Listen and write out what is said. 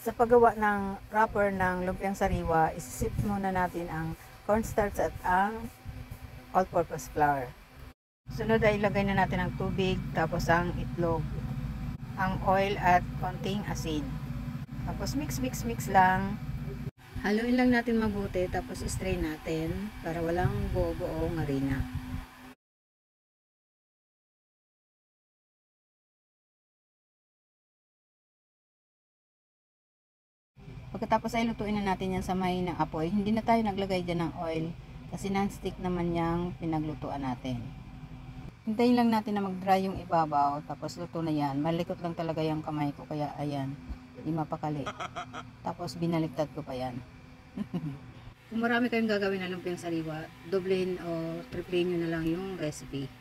Sa paggawa ng wrapper ng lumpiang sariwa, isisip muna natin ang cornstarch at ang all-purpose flour. Sunod ay ilagay na natin ang tubig, tapos ang itlog, ang oil at konting asin. Tapos mix lang. Haluin lang natin mabuti, tapos strain natin para walang buo-buong harina. Pagkatapos ay lutuin na natin yan sa mahinang apoy. Hindi na tayo naglagay dyan ng oil kasi non-stick naman yung pinaglutuan natin. Hintayin lang natin na mag-dry yung ibabaw, tapos luto na yan. Malikot lang talaga yung kamay ko, kaya ayan, di mapakali. Tapos binaliktad ko pa yan. Kung marami kayong gagawin na lumpiang sariwa, doblehin o triplehin nyo na lang yung recipe.